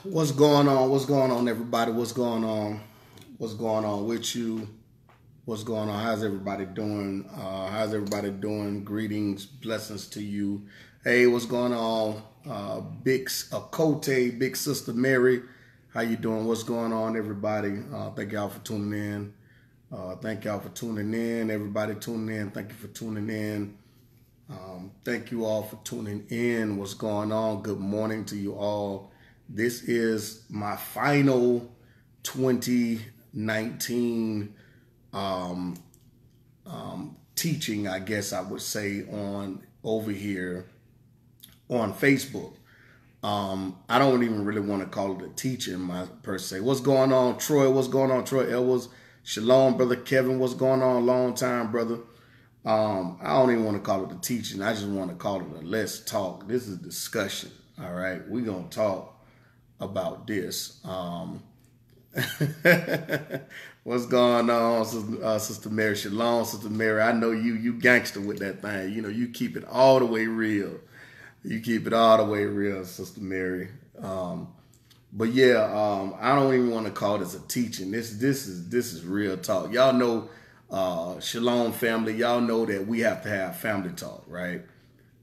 What's going on? What's going on, everybody? What's going on? What's going on with you? What's going on? How's everybody doing? How's everybody doing? Greetings, blessings to you. Hey, what's going on? Big Cote, Big Sister Mary, how you doing? What's going on, everybody? Thank y'all for tuning in. Thank y'all for tuning in. Everybody tuning in. Thank you for tuning in. Thank you all for tuning in. What's going on? Good morning to you all. This is my final 2019 teaching, I guess I would say, on over here on Facebook. I don't even really want to call it a teaching per se. What's going on, Troy? What's going on, Troy Elwas? Shalom, brother Kevin. What's going on? Long time, brother. I don't even want to call it a teaching. I just want to call it a let's talk. This is a discussion. All right, we're gonna talk about this. What's going on, Sister Mary? Shalom, Sister Mary. I know you gangster with that thing. You know, you keep it all the way real. You keep it all the way real, Sister Mary. But yeah, I don't even want to call this a teaching. This is real talk. Y'all know, Shalom family. Y'all know that we have to have family talk, right?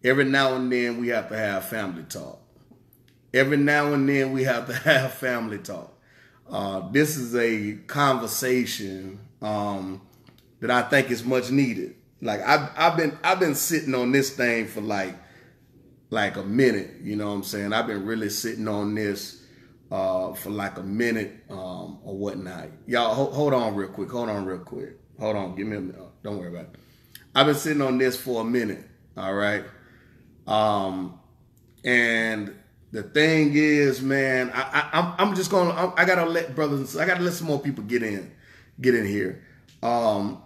Every now and then we have to have family talk. Every now and then we have to have family talk. This is a conversation that I think is much needed. Like I've been sitting on this thing for like a minute. You know what I'm saying? I've been really sitting on this for like a minute or whatnot. Y'all hold on real quick. Hold on. Give me a minute. Don't worry about it. I've been sitting on this for a minute. All right. And the thing is, man, I'm just gonna. I gotta let brothers. I gotta let some more people get in here.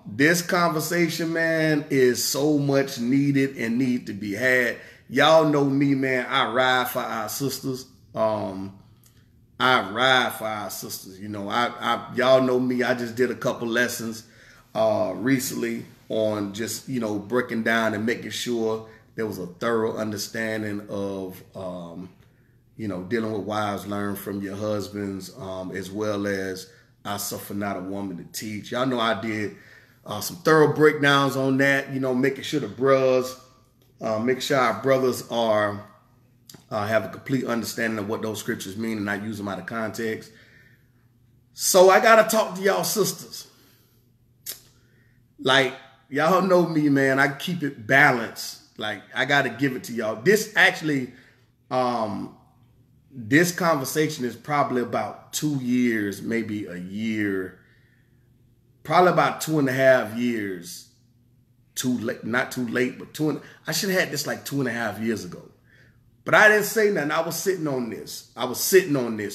This conversation, man, is so much needed and need to be had. Y'all know me, man. I ride for our sisters. I ride for our sisters. You know, y'all know me. I just did a couple lessons recently on just, you know, breaking down and making sure there was a thorough understanding of, you know, dealing with wives, learn from your husbands, as well as I suffer not a woman to teach. Y'all know I did some thorough breakdowns on that, you know, making sure the bros, make sure our brothers are have a complete understanding of what those scriptures mean and not use them out of context. So I got to talk to y'all sisters. Like, y'all know me, man. I keep it balanced. Like, I got to give it to y'all. This actually, this conversation is probably about 2 years, maybe a year, probably about 2.5 years. Too late, not too late, but I should have had this like 2.5 years ago. But I didn't say nothing. I was sitting on this.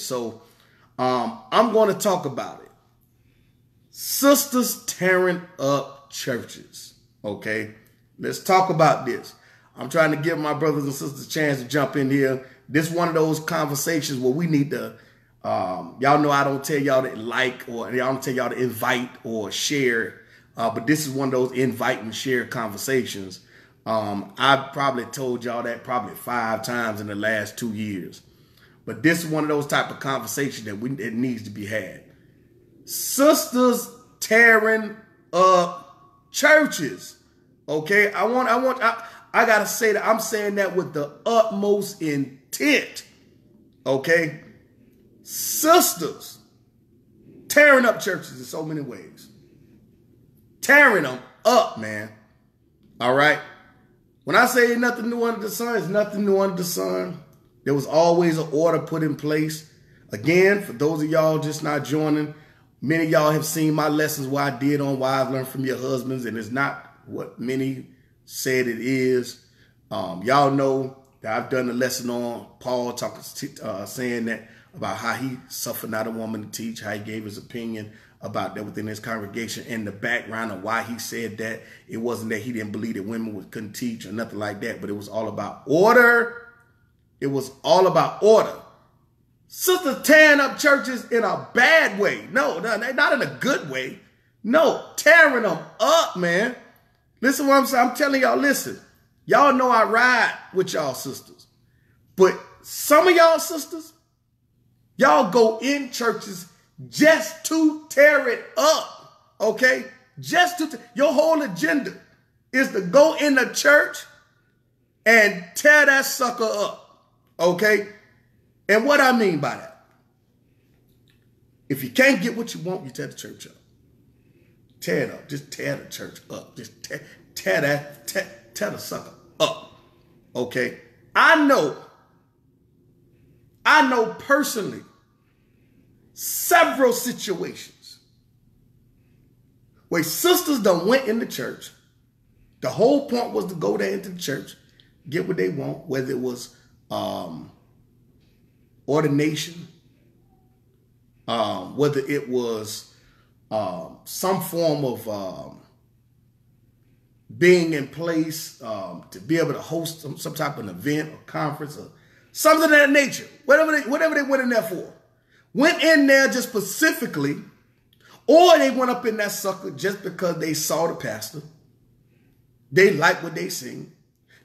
So I'm going to talk about it. Sisters tearing up churches. Okay? Let's talk about this. I'm trying to give my brothers and sisters a chance to jump in here. This is one of those conversations where we need to, y'all know I don't tell y'all to like or y'all don't tell y'all to invite or share. But this is one of those invite and share conversations. I've probably told y'all that probably 5 times in the last 2 years. But this is one of those type of conversations that it needs to be had. Sisters tearing up churches. Okay, I gotta say that I'm saying that with the utmost intent. Okay, sisters tearing up churches in so many ways. Tearing them up, man. All right. When I say nothing new under the sun, it's nothing new under the sun. There was always an order put in place. Again, for those of y'all just not joining, many of y'all have seen my lessons where I did on wives learn from your husbands, and it's not what many said it is. Y'all know that I've done a lesson on Paul saying that about how he suffered not a woman to teach, how he gave his opinion about that within his congregation, and the background of why he said that. It wasn't that he didn't believe that women couldn't teach or nothing like that, but it was all about order. It was all about order. Sisters tearing up churches in a bad way. No, not in a good way. No, tearing them up, man. Listen what I'm saying. I'm telling y'all, listen. Y'all know I ride with y'all sisters. But some of y'all sisters, Y'all go in churches just to tear it up, okay? Just to, your whole agenda is to go in the church and tear that sucker up, okay? And what I mean by that, if you can't get what you want, you tear the church up. Tear it up. Just tear the church up. Just tear the sucker up, okay? I know personally several situations where sisters done went in the church. The whole point was to go there into the church, get what they want, whether it was ordination, whether it was some form of being in place to be able to host some type of event or conference or something of that nature. Whatever they went in there for. Went in there just specifically, or they went up in that sucker just because they saw the pastor. They liked what they sing.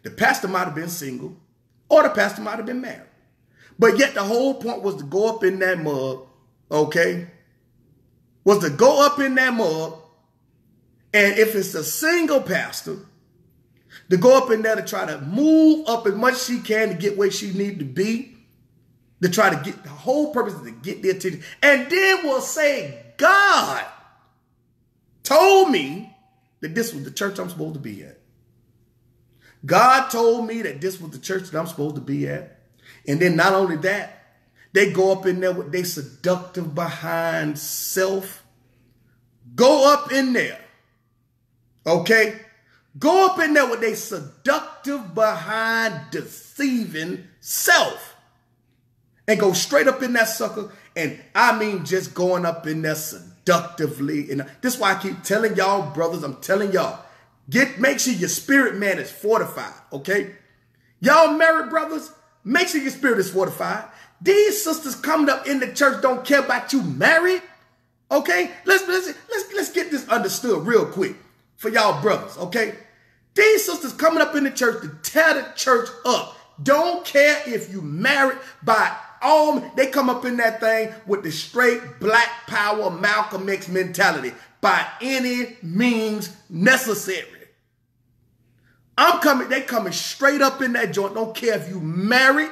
The pastor might have been single, or the pastor might have been married. But yet the whole point was to go up in that mug, okay? Was to go up in that mug, and if it's a single pastor, to go up in there to try to move up as much as she can to get where she needs to be, to try to get, the whole purpose is to get their attention. And then we'll say, God told me that this was the church I'm supposed to be at. God told me that this was the church that I'm supposed to be at. And then not only that, they go up in there with their seductive behind self. Go up in there. Okay? Go up in there with their seductive behind deceiving self. And go straight up in that sucker. And I mean just going up in there seductively. And this is why I keep telling y'all, brothers, I'm telling y'all, make sure your spirit man is fortified, okay? Y'all married brothers, make sure your spirit is fortified. These sisters coming up in the church don't care about you married, okay? Let's get this understood real quick for y'all brothers, okay? These sisters coming up in the church to tear the church up. Don't care if you married by all, they come up in that thing with the straight black power Malcolm X mentality by any means necessary. They coming straight up in that joint. Don't care if you married.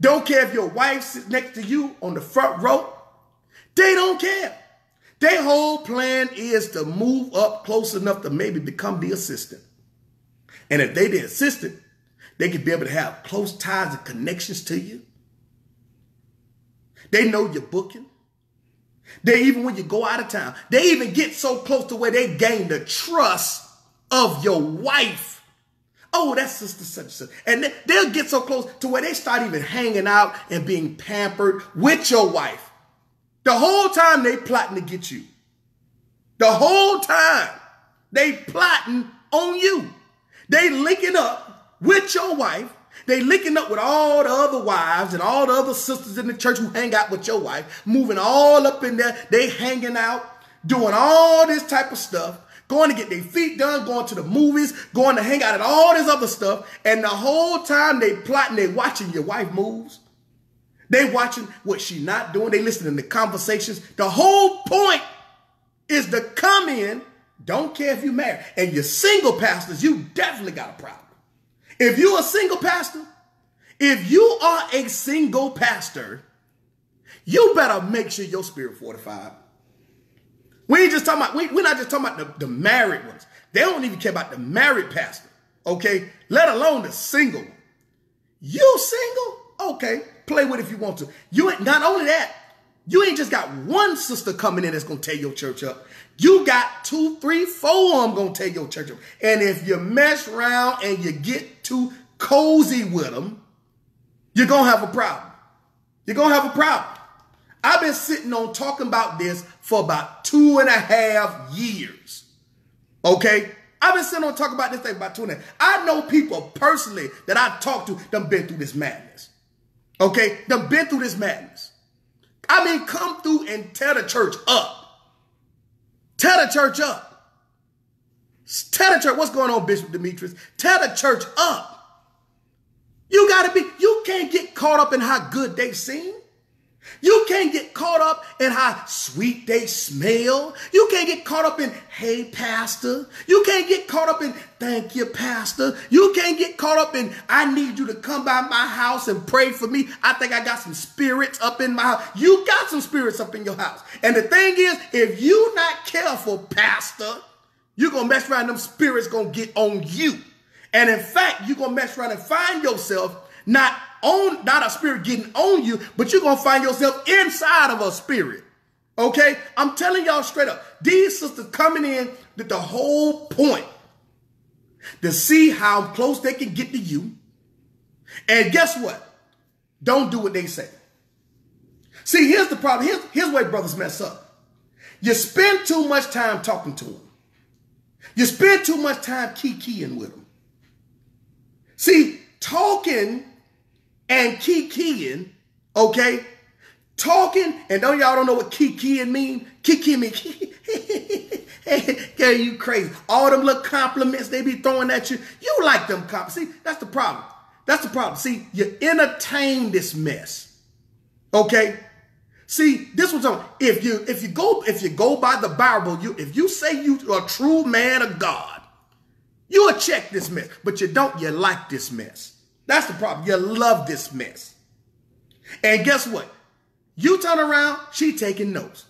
Don't care if your wife sits next to you on the front row. They don't care. Their whole plan is to move up close enough to maybe become the assistant. And if they the assistant, they could be able to have close ties and connections to you. They know your booking. Even when you go out of town, they even get so close to where they gain the trust of your wife. Oh, that's sister such and such. And they'll get so close to where they start even hanging out and being pampered with your wife. The whole time they plotting to get you. The whole time they plotting on you. They linking up with your wife. They linking up with all the other wives and all the other sisters in the church who hang out with your wife, moving all up in there. They hanging out, doing all this type of stuff, going to get their feet done, going to the movies, going to hang out and all this other stuff. And the whole time they plotting, they watching your wife moves. They watching what she not doing. They listening to conversations. The whole point is to come in, don't care if you married. And you're single pastors, you definitely got a problem. If you're a single pastor, you better make sure your spirit fortified. We're not just talking about the married ones. They don't even care about the married pastor, okay? Let alone the single one. You single? Okay, play with it if you want to. Not only that, you ain't just got one sister coming in that's going to tear your church up. You got 2, 3, 4 of them going to tear your church up. And if you mess around and you get too cozy with them, you're going to have a problem. You're going to have a problem. I've been sitting on talking about this for about 2.5 years. Okay? I've been sitting on talking about this thing about 2.5. I know people personally that I talked to that been through this madness. Okay? That been through this madness. I mean, come through and tear the church up. Tear the church up. Tear the church. What's going on, Bishop Demetrius? Tear the church up. You can't get caught up in how good they sing. You can't get caught up in how sweet they smell. You can't get caught up in, hey, pastor. You can't get caught up in, thank you, pastor. You can't get caught up in, I need you to come by my house and pray for me. I think I got some spirits up in my house. You got some spirits up in your house. And the thing is, if you're not careful, pastor, you're going to mess around, them spirits going to get on you. And in fact, you're going to mess around and find yourself not a spirit getting on you, but you're going to find yourself inside of a spirit. Okay? I'm telling y'all straight up. These sisters coming in with the whole point to see how close they can get to you. And guess what? Don't do what they say. See, here's the problem. Here's where brothers mess up. You spend too much time talking to them. You spend too much time kikiing with them. See, talking and kikiing, okay? Talking, and y'all don't know what kikiing mean? Kiki mean, yeah, you crazy. All them little compliments they be throwing at you, you like them compliments. See, that's the problem. That's the problem. See, you entertain this mess, okay? See, this was on. If you go by the Bible, if you say you are a true man of God, you will check this mess, but you don't. You like this mess. That's the problem. You love this mess. And guess what? You turn around, she taking notes.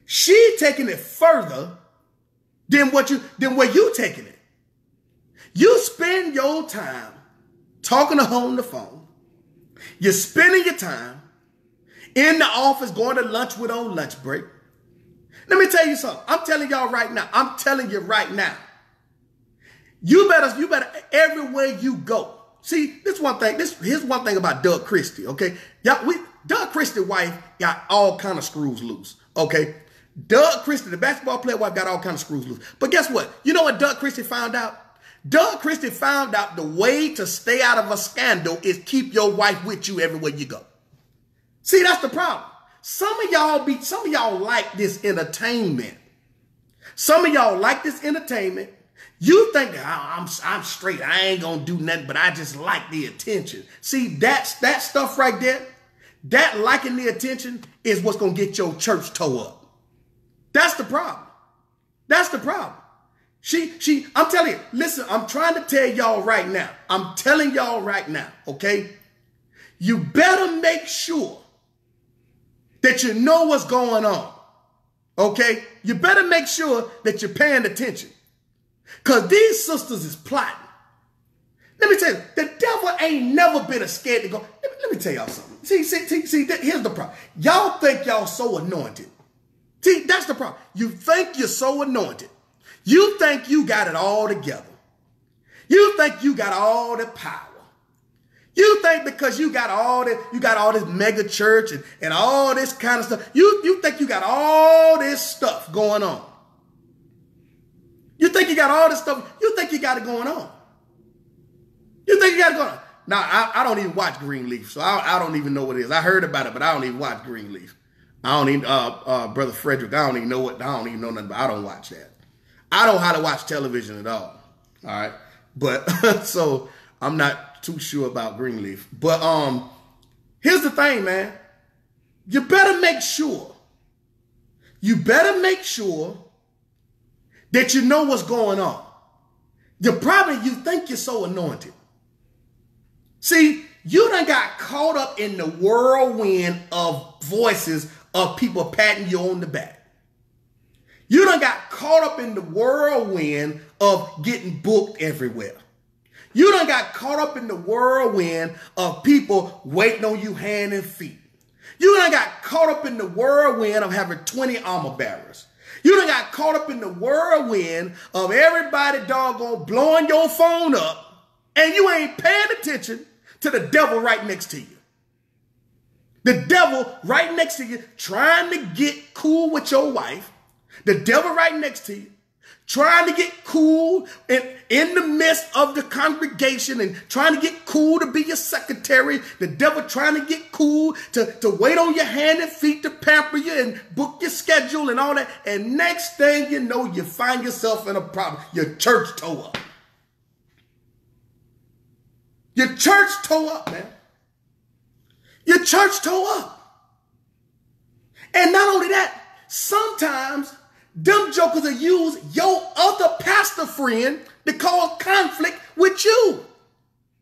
She taking it further than where you taking it. You spend your time talking to her on the phone. You're spending your time in the office going to lunch with on lunch break. Let me tell you something. I'm telling y'all right now. I'm telling you right now. You better everywhere you go. See, here's one thing about Doug Christie, okay? Doug Christie's wife got all kind of screws loose, okay? Doug Christie, the basketball player wife, got all kind of screws loose. But guess what? You know what Doug Christie found out? Doug Christie found out the way to stay out of a scandal is keep your wife with you everywhere you go. See, that's the problem. Some of y'all like this entertainment. Some of y'all like this entertainment. You think I'm straight. I ain't gonna do nothing, but I just like the attention. See, that stuff right there, that liking the attention is what's gonna get your church toe up. That's the problem. That's the problem. I'm telling you, listen, I'm trying to tell y'all right now. I'm telling y'all right now, okay? You better make sure that you know what's going on, okay? You better make sure that you're paying attention. Because these sisters is plotting. Let me tell you, the devil ain't never been scared to go. Let me tell y'all something. See, here's the problem. Y'all think y'all so anointed. See, that's the problem. You think you're so anointed. You think you got it all together. You think you got all the power. You think because you got all this mega church and all this kind of stuff, you think you got all this stuff going on. You think you got all this stuff. You think you got it going on. You think you got it going on. Now, I don't even watch Greenleaf, so I don't even know what it is. I heard about it, but I don't even watch Greenleaf. I don't even, Brother Frederick, I don't even know nothing, but I don't watch that. I don't know how to watch television at all. All right. But, so I'm not too sure about Greenleaf. But, here's the thing, man. You better make sure that you know what's going on. You think you're so anointed. See, you done got caught up in the whirlwind of voices of people patting you on the back. You done got caught up in the whirlwind of getting booked everywhere. You done got caught up in the whirlwind of people waiting on you hand and feet. You done got caught up in the whirlwind of having 20 armor bearers. You done got caught up in the whirlwind of everybody doggone blowing your phone up, and you ain't paying attention to the devil right next to you. The devil right next to you trying to get cool with your wife. The devil right next to you trying to get cool in the midst of the congregation and trying to get cool to be your secretary. The devil trying to get cool to wait on your hand and feet to pamper you and book your schedule and all that. And next thing you know, you find yourself in a problem. Your church tore up. Your church tore up, man. Your church tore up. And not only that, sometimes them jokers will use your other pastor friend to cause conflict with you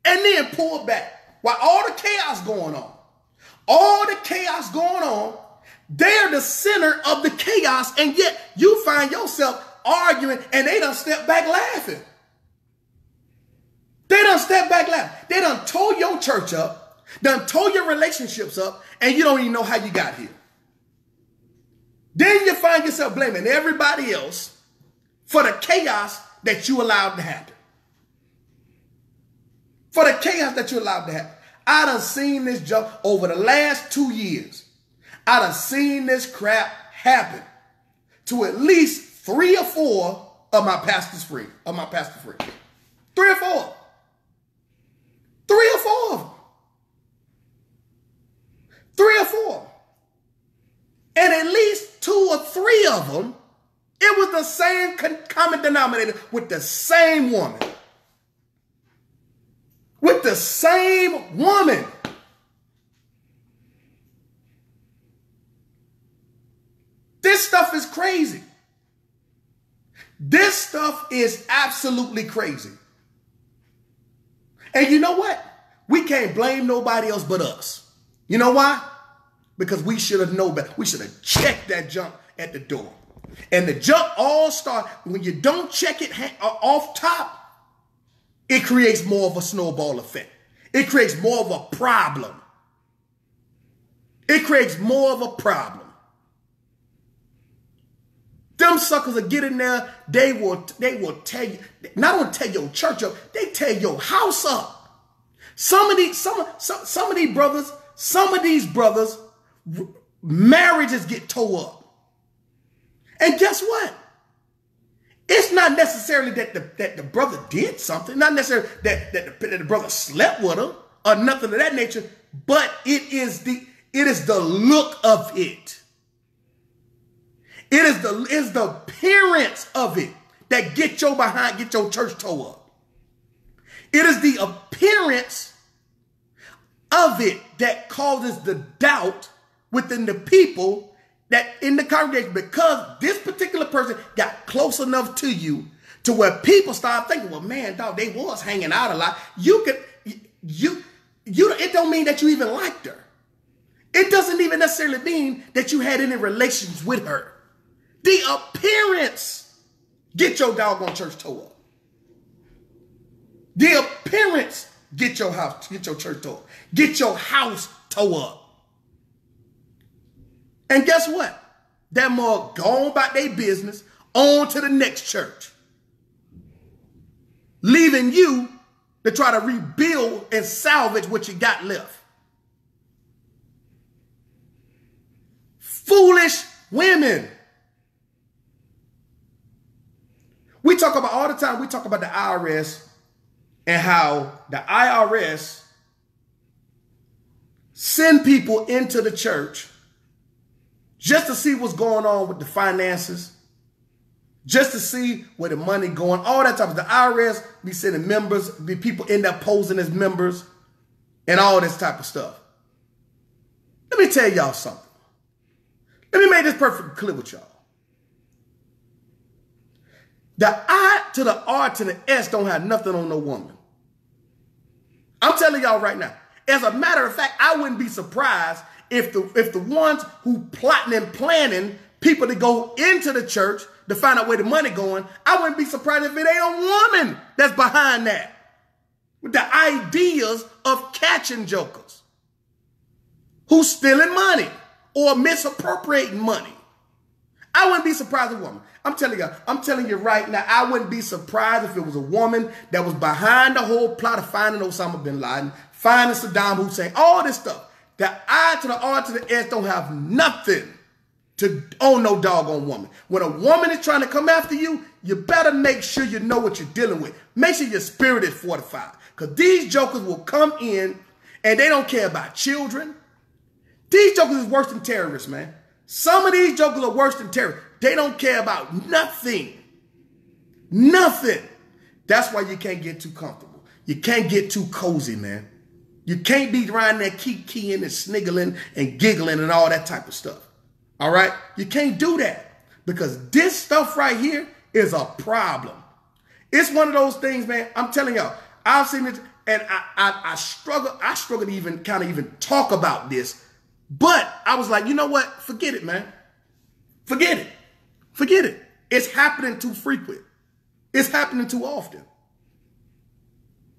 and then pull back while all the chaos going on. All the chaos going on, they're the center of the chaos, and yet you find yourself arguing and they done step back laughing. They done step back laughing. They done tore your church up, done tore your relationships up, and you don't even know how you got here. Then you find yourself blaming everybody else for the chaos that you allowed to happen. For the chaos that you allowed to happen. I done seen this jump over the last 2 years. I done seen this crap happen to at least 3 or 4 of my pastor's friends. 3 or 4. 3 or 4 of them. 3 or 4. And at least 2 or 3 of them, it was the same common denominator with the same woman. With the same woman. This stuff is crazy. This stuff is absolutely crazy. And you know what? We can't blame nobody else but us. You know why? Because we should have known better. We should have checked that junk at the door. And the junk all starts, when you don't check it off top, it creates more of a snowball effect. It creates more of a problem. It creates more of a problem. Them suckers will get in there, they will tear you, not only tear your church up, they tear your house up. Some of these brothers, marriages get tore up. And guess what? It's not necessarily that the brother did something, not necessarily that the brother slept with her or nothing of that nature, but it is the look of it. It is the appearance of it that get your church tore up. It is the appearance of it that causes the doubt within the people that in the congregation, because this particular person got close enough to you to where people start thinking, well, man, dog, they was hanging out a lot. It don't mean that you even liked her. It doesn't even necessarily mean that you had any relations with her. The appearance get your doggone church tore up. The appearance get your church tore up. Get your house tore up. And guess what? That more gone about their business on to the next church. Leaving you to try to rebuild and salvage what you got left. Foolish women. We talk about all the time, we talk about the IRS and how the IRS send people into the church just to see what's going on with the finances, just to see where the money going, all that type of stuff. The IRS be sending members, be people end up posing as members, and all this type of stuff. Let me tell y'all something. Let me make this perfect clear with y'all. The I to the R to the S don't have nothing on no woman. I'm telling y'all right now. As a matter of fact, I wouldn't be surprised if the ones who plotting and planning people to go into the church to find out where the money going, I wouldn't be surprised if it ain't a woman that's behind that. With the ideas of catching jokers who's stealing money or misappropriating money. I wouldn't be surprised if a woman. I'm telling you right now, I wouldn't be surprised if it was a woman that was behind the whole plot of finding Osama bin Laden, finding Saddam Hussein, all this stuff. The I to the R to the S don't have nothing to own no doggone woman. When a woman is trying to come after you, you better make sure you know what you're dealing with. Make sure your spirit is fortified. Because these jokers will come in and they don't care about children. These jokers is worse than terrorists, man. Some of these jokers are worse than terrorists. They don't care about nothing. Nothing. That's why you can't get too comfortable. You can't get too cozy, man. You can't be around there kikiing and sniggling and giggling and all that type of stuff. All right? You can't do that because this stuff right here is a problem. It's one of those things, man. I'm telling y'all, I've seen it and I struggle to even kind of even talk about this. But I was like, you know what? Forget it, man. Forget it. Forget it. It's happening too frequent. It's happening too often.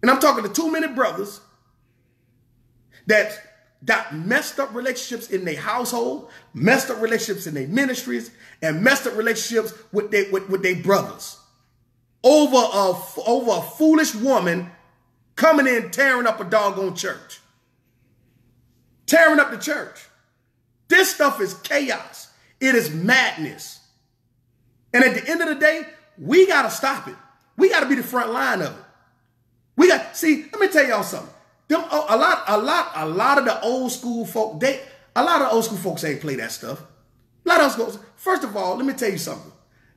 And I'm talking to too many brothers that got messed up relationships in their household, messed up relationships in their ministries, and messed up relationships with their brothers over a foolish woman coming in tearing up a doggone church. Tearing up the church. This stuff is chaos. It is madness. And at the end of the day, we got to stop it. We got to be the front line of it. See, let me tell y'all something. A lot of the old school folk, a lot of old school folks ain't play that stuff. A lot of old school, first of all, let me tell you something.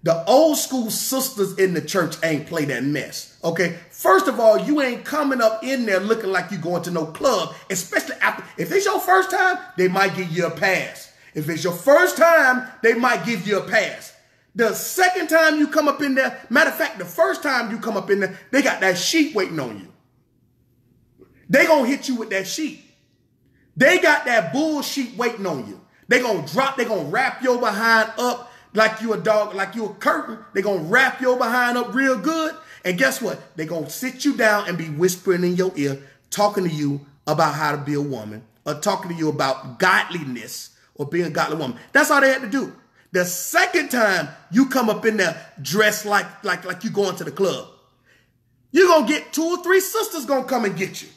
The old school sisters in the church ain't play that mess. Okay. First of all, you ain't coming up in there looking like you going to no club, especially after, if it's your first time, they might give you a pass. If it's your first time, they might give you a pass. The second time you come up in there, matter of fact, the first time you come up in there, they got that sheet waiting on you. They gonna hit you with that sheet. They got that bullshit waiting on you. They gonna wrap your behind up like you a dog, like you a curtain. They gonna wrap your behind up real good. And guess what? They gonna sit you down and be whispering in your ear, talking to you about how to be a woman, or talking to you about godliness or being a godly woman. That's all they had to do. The second time you come up in there dressed like you going to the club, you're going to get 2 or 3 sisters going to come and get you.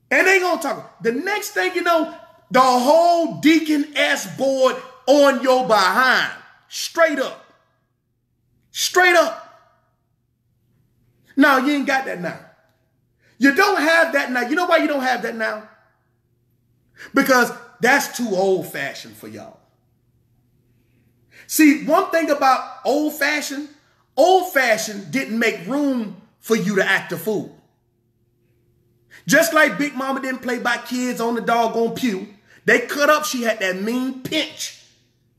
And they going to talk. The next thing you know, the whole deacon-ass board on your behind. Straight up. Straight up. No, you ain't got that now. You don't have that now. You know why you don't have that now? Because that's too old-fashioned for y'all. See, one thing about old-fashioned didn't make room for you to act a fool. Just like Big Mama didn't play by kids on the doggone pew, they cut up, she had that mean pinch.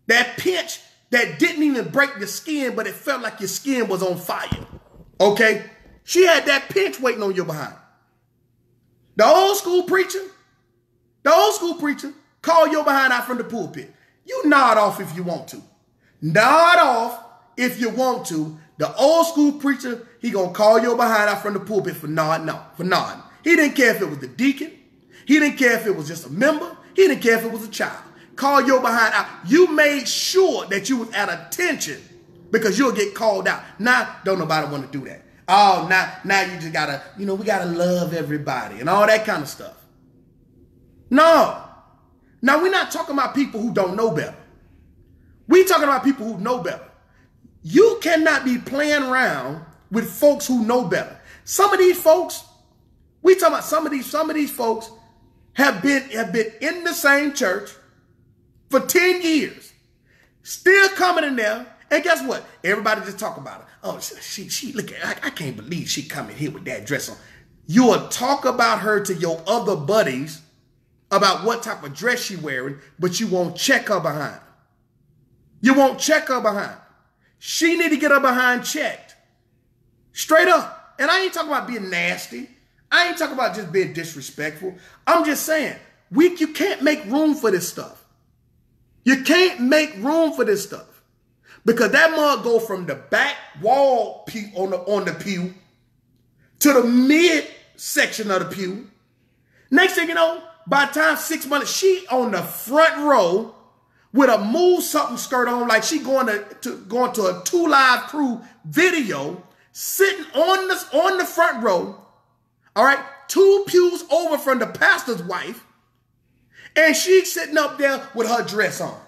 That pinch that didn't even break your skin, but it felt like your skin was on fire. Okay? She had that pinch waiting on your behind. The old school preacher call your behind out from the pulpit. You nod off if you want to. Nod off if you want to. The old school preacher, he gonna call your behind out from the pulpit for nodding. He didn't care if it was the deacon. He didn't care if it was just a member. He didn't care if it was a child. Call your behind out. You made sure that you was at attention because you'll get called out. Now, don't nobody want to do that. Oh, now you just gotta, we gotta love everybody and all that kind of stuff. No. Now, we're not talking about people who don't know better. We're talking about people who know better. You cannot be playing around with folks who know better. Some of these folks, we talking about some of these folks have been in the same church for 10 years, still coming in there. And guess what? Everybody just talk about her. Oh, she look at, I can't believe she coming here with that dress on. You'll talk about her to your other buddies about what type of dress she wearing, but you won't check her behind. You won't check her behind. She need to get her behind checked. Straight up. And I ain't talking about being nasty. I ain't talking about just being disrespectful. I'm just saying, you can't make room for this stuff. You can't make room for this stuff. Because that mug go from the back wall pew on the pew to the mid section of the pew. Next thing you know, by the time 6 months, she on the front row with a move something skirt on, like she going to a 2 Live Crew video, sitting on the front row. All right, 2 pews over from the pastor's wife, and she's sitting up there with her dress on.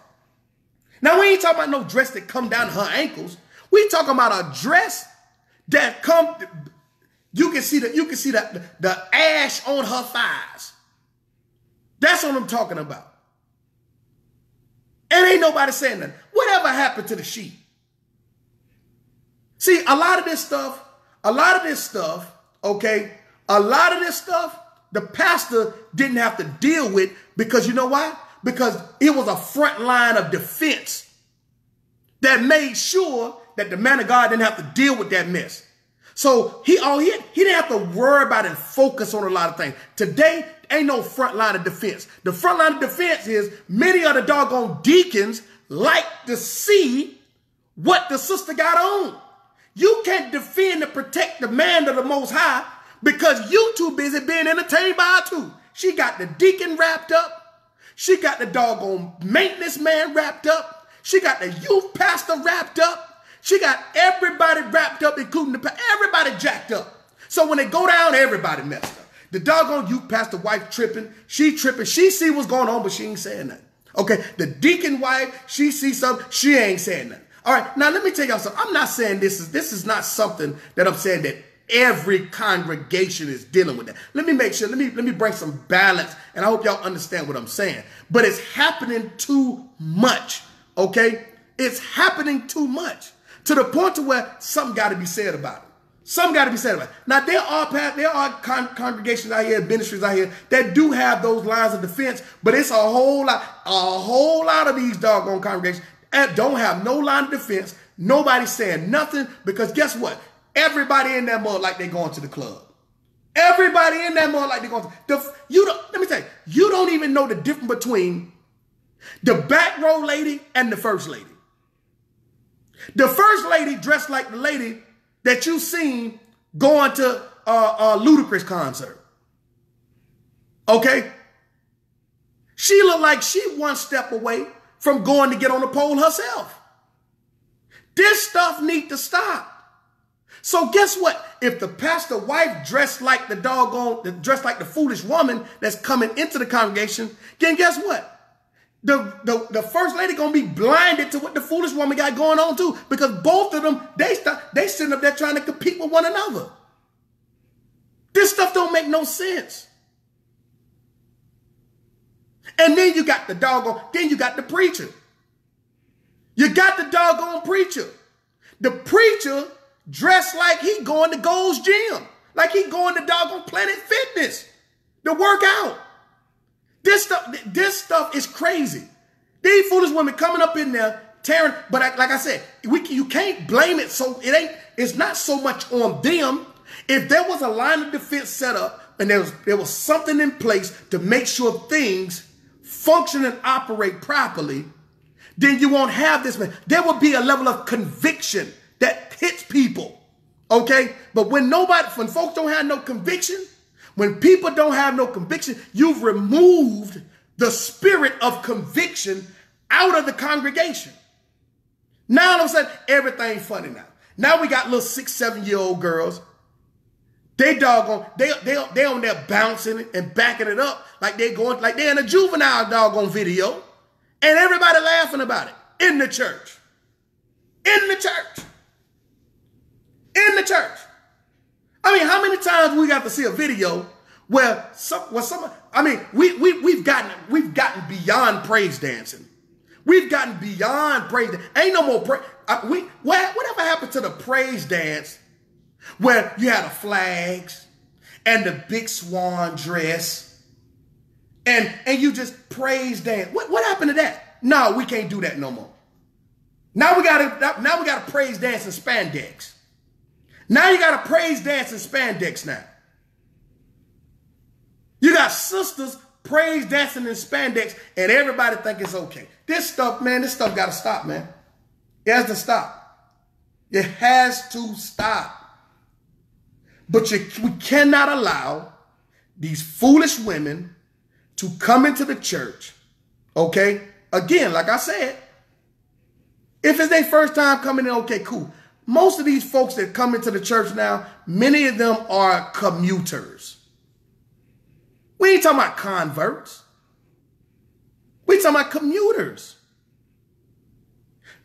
Now, we ain't talking about no dress that come down to her ankles. We talking about a dress that you can see the ash on her thighs. That's what I'm talking about. And ain't nobody saying nothing. Whatever happened to the sheep? See, a lot of this stuff, okay, the pastor didn't have to deal with, because you know why? because it was a front line of defense that made sure that the man of God didn't have to deal with that mess. So he didn't have to worry about and focus on a lot of things. Today, ain't no front line of defense. The front line of defense is many of the doggone deacons like to see what the sister got on. You can't defend and protect the man of the Most High because you too busy being entertained by her too. She got the deacon wrapped up. She got the doggone maintenance man wrapped up. She got the youth pastor wrapped up. She got everybody wrapped up, including everybody jacked up. So when they go down, everybody messed up. The doggone youth pastor wife tripping. She see what's going on, but she ain't saying nothing. Okay, the deacon wife, she sees something. She ain't saying nothing. All right, now let me tell y'all something. I'm not saying this is not something that I'm saying that every congregation is dealing with that. Let me make sure, let me bring some balance, and I hope y'all understand what I'm saying. But it's happening too much, okay? It's happening too much to the point to where something got to be said about it. Something got to be said about it. Now, there are congregations out here, ministries out here that do have those lines of defense, but it's a whole lot of these doggone congregations that don't have no line of defense. Nobody's saying nothing because guess what? Everybody in that mud like they going to the club. Everybody in that mud like they going to let me tell you, you don't even know the difference between the back row lady and the first lady. The first lady dressed like the lady that you seen going to a Ludacris concert. Okay? She looked like she one step away from going to get on the pole herself. This stuff need to stop. So guess what? If the pastor wife dressed like the foolish woman that's coming into the congregation, then guess what? The first lady gonna be blinded to what the foolish woman got going on too, because both of them they sitting up there trying to compete with one another. This stuff don't make no sense. And then you got the preacher. You got the doggone preacher. The preacher dressed like he going to Gold's Gym, like he going to doggone Planet Fitness to work out. This stuff is crazy. These foolish women coming up in there tearing, but like I said, you can't blame it. So it's not so much on them. If there was a line of defense set up and there was something in place to make sure things function and operate properly, then you won't have this. There will be a level of conviction that hits people. Okay, but when folks don't have no conviction. When people don't have no conviction, you've removed the spirit of conviction out of the congregation. Now all of a sudden, everything's funny now. Now we got little 6-7-year-old girls. They on there bouncing and backing it up like they're in a juvenile doggone video, and everybody laughing about it in the church. In the church. In the church. I mean, how many times we got to see a video where we've gotten beyond praise dancing. We've gotten beyond praise. Ain't no more praise. Whatever happened to the praise dance where you had the flags and the big swan dress and you just praise dance? What happened to that? No, we can't do that no more. Now we got to praise dance in spandex. Now you got to praise dance in spandex now. You got sisters praise dancing in spandex and everybody think it's okay. This stuff got to stop, man. It has to stop. It has to stop. But we cannot allow these foolish women to come into the church, okay? Again, like I said, if it's their first time coming in, okay, cool. Most of these folks that come into the church now, many of them are commuters. We ain't talking about converts. We talking about commuters.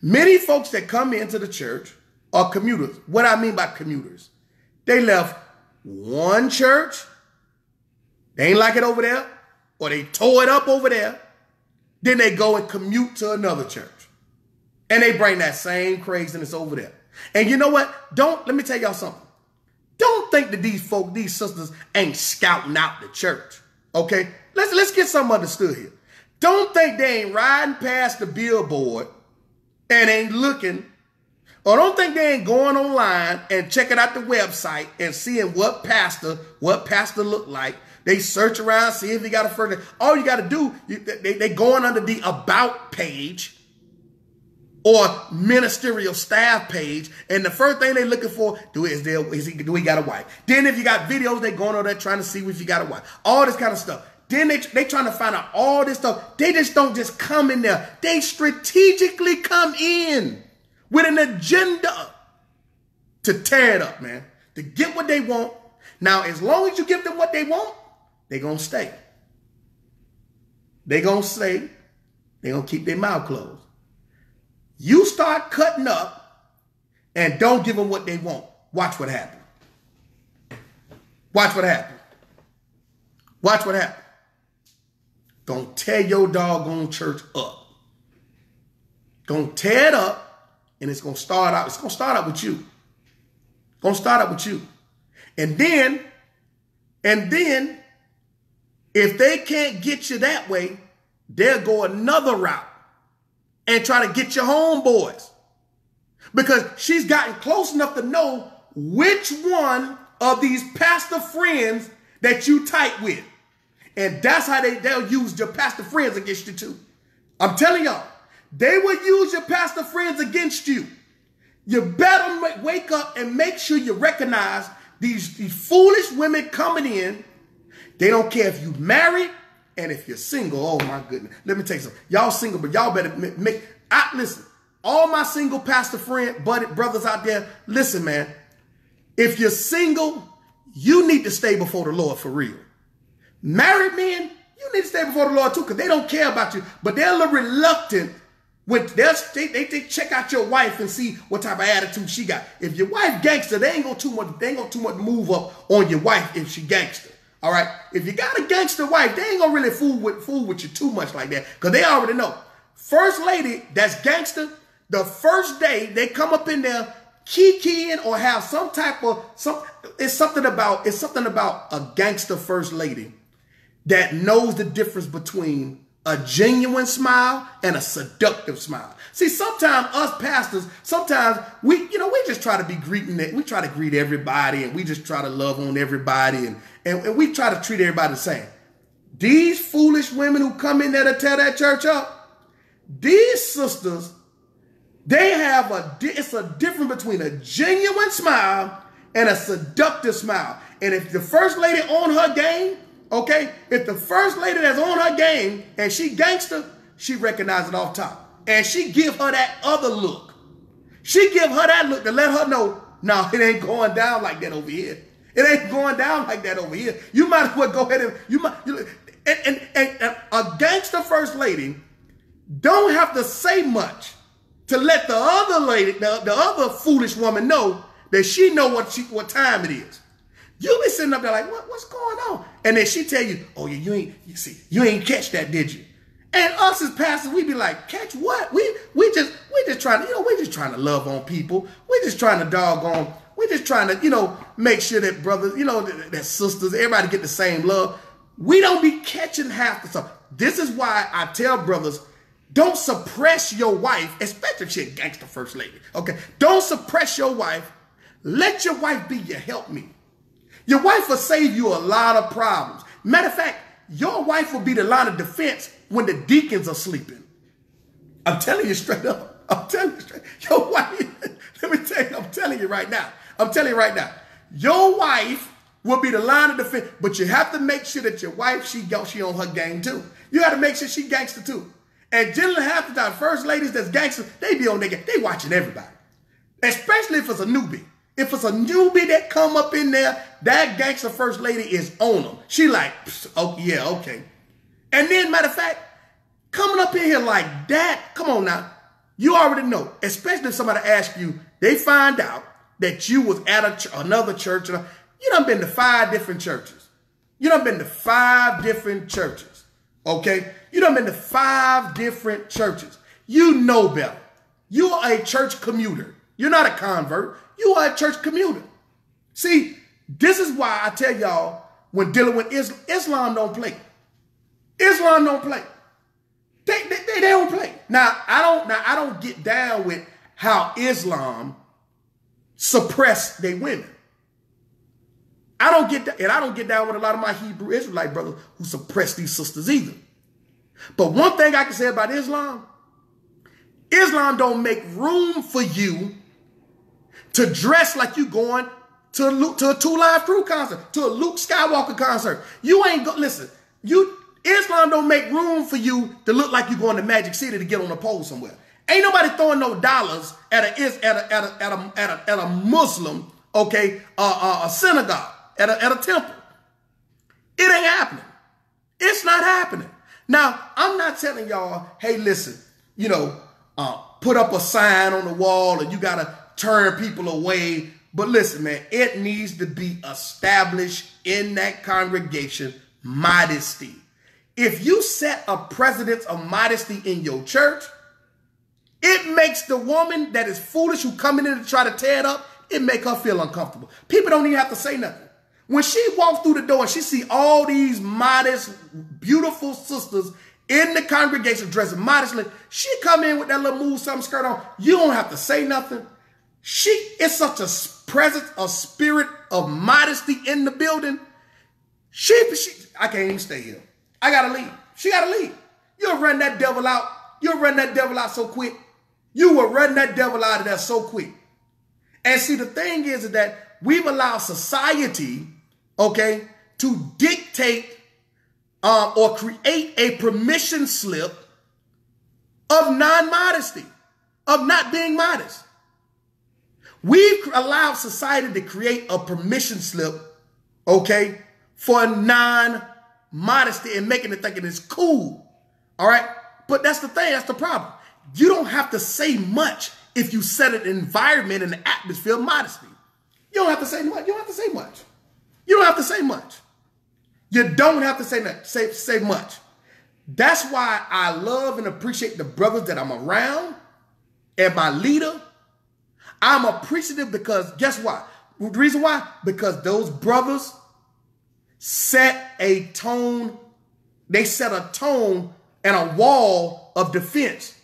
Many folks that come into the church are commuters. What I mean by commuters, they left one church, they ain't like it over there, or they tore it up over there, then they go and commute to another church. And they bring that same craziness over there. And you know what? Let me tell y'all something. Don't think that these sisters ain't scouting out the church. Okay? Let's get something understood here. Don't think they ain't riding past the billboard and ain't looking, or don't think they ain't going online and checking out the website and seeing what pastor look like. They search around, see if he got a first. All you got to do, they going under the about page or ministerial staff page, and the first thing they looking for do he got a wife? Then if you got videos, they going over there trying to see if you got a wife. All this kind of stuff. Then they trying to find out all this stuff. They just don't just come in there. They strategically come in with an agenda to tear it up, man, to get what they want. Now, as long as you give them what they want, they're going to stay. They're going to stay. They're going to keep their mouth closed. You start cutting up and don't give them what they want. Watch what happens. Watch what happens. Watch what happens. Gonna tear your doggone church up. Gonna tear it up, and it's gonna start out with you. Gonna start out with you. And then, if they can't get you that way, they'll go another route and try to get your homeboys. Because she's gotten close enough to know which one of these pastor friends that you tight with. And that's how they'll use your pastor friends against you too. I'm telling y'all, they will use your pastor friends against you. You better wake up and make sure you recognize these foolish women coming in. They don't care if you married and if you're single. Oh my goodness. Let me tell you something. Y'all single, but y'all better listen. All my single pastor brothers out there, listen, man. If you're single, you need to stay before the Lord for real. Married men, you need to stay before the Lord too, because they don't care about you, but they're a little reluctant when they check out your wife and see what type of attitude she got. If your wife gangster, they ain't gonna too much move up on your wife if she gangster. All right. If you got a gangster wife, they ain't gonna really fool with you too much like that, because they already know. First lady that's gangster, the first day they come up in there kikiing or have it's something about a gangster first lady that knows the difference between a genuine smile and a seductive smile. See, sometimes us pastors, we just try to be greeting it. We try to greet everybody, and we just try to love on everybody, and we try to treat everybody the same. These foolish women who come in there to tear that church up, these sisters, it's a difference between a genuine smile and a seductive smile. And if the first lady on her game, okay, if the first lady that's on her game and she gangster, she recognizes it off top. And she give her that other look. She give her that look to let her know, no, it ain't going down like that over here. It ain't going down like that over here. You might as well go ahead and a gangster first lady don't have to say much to let the other lady, the other foolish woman know that she know what time it is. You be sitting up there like, what's going on? And then she tell you, oh, you ain't catch that, did you? And us as pastors, we be like, catch what? We just trying to, we just trying to love on people. We just trying to we just trying to, make sure that brothers, that sisters, everybody get the same love. We don't be catching half the stuff. This is why I tell brothers, don't suppress your wife, especially if she's a gangster first lady. Okay, don't suppress your wife. Let your wife be your helpmeet. Your wife will save you a lot of problems. Matter of fact, your wife will be the line of defense when the deacons are sleeping. I'm telling you straight up. I'm telling you straight. Your wife, let me tell you, I'm telling you right now. Your wife will be the line of defense, but you have to make sure that your wife, she on her game too. You got to make sure she gangster too. And generally half the time, first ladies that's gangster, they be on their game. They watching everybody, especially if it's a newbie. If it's a newbie that come up in there, that gangster first lady is on them. She like, oh yeah, okay. And then matter of fact, coming up in here like that, come on now. You already know, especially if somebody asks you, they find out that you was at another church. You done been to 5 different churches. You done been to 5 different churches. Okay? You done been to 5 different churches. You know better. You are a church commuter. You're not a convert. You are a church commuter. See, this is why I tell y'all when dealing with Islam don't play. Islam don't play. Now I don't get down with how Islam suppress their women. I don't get that, and I don't get down with a lot of my Hebrew Israelite brothers who suppress these sisters either. But one thing I can say about Islam, Islam don't make room for you to dress like you going to a 2 Live Crew concert, to a Luke Skywalker concert. You ain't go, listen, Islam don't make room for you to look like you going to Magic City to get on a pole somewhere. Ain't nobody throwing no dollars at a Muslim, okay, a synagogue, at a temple. It ain't happening. It's not happening. Now, I'm not telling y'all, hey, listen, put up a sign on the wall and you got to turn people away. But listen, man, it needs to be established in that congregation, modesty. If you set a precedence of modesty in your church, it makes the woman that is foolish who coming in to try to tear it up, it make her feel uncomfortable. People don't even have to say nothing. When she walks through the door and she see all these modest, beautiful sisters in the congregation dressing modestly, she come in with that little move something skirt on. You don't have to say nothing. It's such a presence, a spirit of modesty in the building. I can't even stay here. I gotta leave. She gotta leave. You'll run that devil out. You'll run that devil out so quick. You will run that devil out of there so quick. And see, the thing is that we've allowed society, okay, to dictate or create a permission slip of non-modesty, of not being modest. We've allowed society to create a permission slip, okay, for non-modesty and making it thinking it's cool. All right. But that's the thing. That's the problem. You don't have to say much if you set an environment and an atmosphere of modesty. You don't have to say much. You don't have to say much. You don't have to say much. You don't have to say much. That's why I love and appreciate the brothers that I'm around and my leader. I'm appreciative because guess what? The reason why? Because those brothers set a tone. They set a tone and a wall of defense.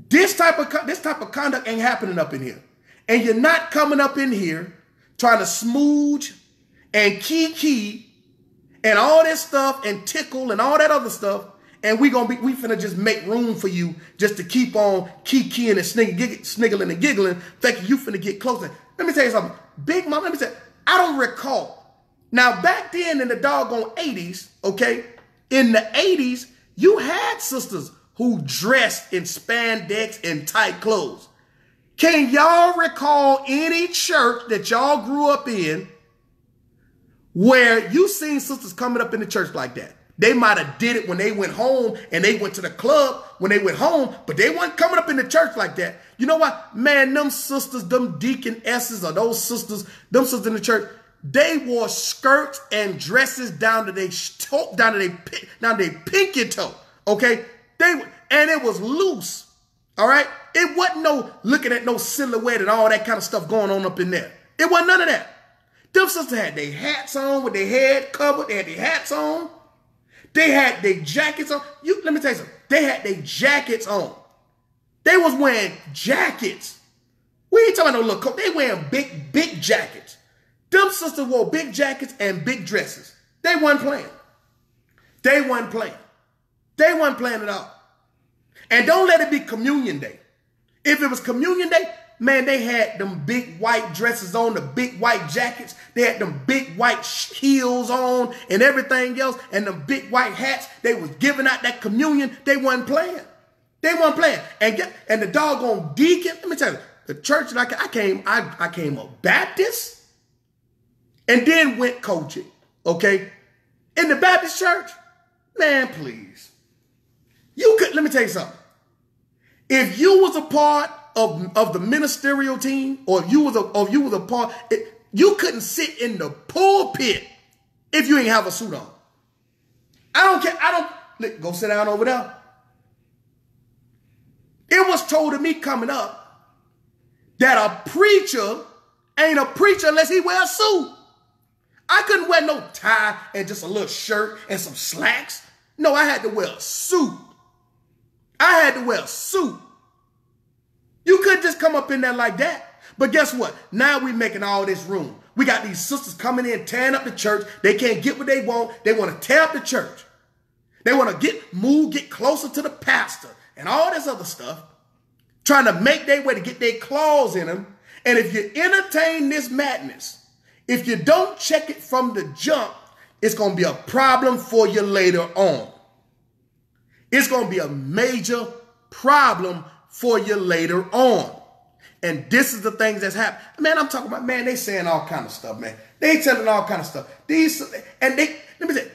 This type of conduct ain't happening up in here. And you're not coming up in here trying to smooch and kiki and all this stuff and tickle and all that other stuff. And we finna just make room for you just to keep on kikiing and sniggling and giggling, thinking you finna get closer. Let me tell you something. Big Mama, let me tell you, I don't recall. Now, back then in the doggone 80s, okay, in the 80s, you had sisters who dressed in spandex and tight clothes. Can y'all recall any church that y'all grew up in where you seen sisters coming up in the church like that? They might have did it when they went home and they went to the club when they went home, but they weren't coming up in the church like that. You know what? Man, them sisters, them deaconesses or those sisters, them sisters in the church, they wore skirts and dresses down to their pinky toe. Okay? And it was loose. All right? It wasn't no looking at no silhouette and all that kind of stuff going on up in there. It wasn't none of that. Them sisters had their hats on with their head covered. They had their hats on. They had their jackets on. Let me tell you something. They had their jackets on. They was wearing jackets. We ain't talking about no little coat. They wearing big jackets. Them sisters wore big jackets and big dresses. They wasn't playing. They wasn't playing. They wasn't playing at all. And don't let it be communion day. If it was communion day, man, they had them big white dresses on, the big white jackets. They had them big white heels on and everything else, and them big white hats. They was giving out that communion. They wasn't playing. They weren't playing. And the doggone deacon, let me tell you, the church that I came a Baptist and then went coaching, okay? In the Baptist church, man, please. Let me tell you something. If you was a part of the ministerial team, or if you was a part, you couldn't sit in the pulpit if you ain't have a suit on. I don't care. Go sit down over there. It was told to me coming up that a preacher ain't a preacher unless he wears a suit. I couldn't wear no tie and just a little shirt and some slacks. No, I had to wear a suit. I had to wear a suit. You couldn't just come up in there like that. But guess what? Now we making all this room. We got these sisters coming in, tearing up the church. They can't get what they want. They want to tear up the church. They want to get closer to the pastor and all this other stuff, trying to make their way to get their claws in them. And if you entertain this madness, if you don't check it from the jump, it's going to be a problem for you later on. It's going to be a major problem for you later on. And this is the things that's happening. Man, I'm talking about, man, they saying all kind of stuff, man. They telling all kind of stuff. Let me say,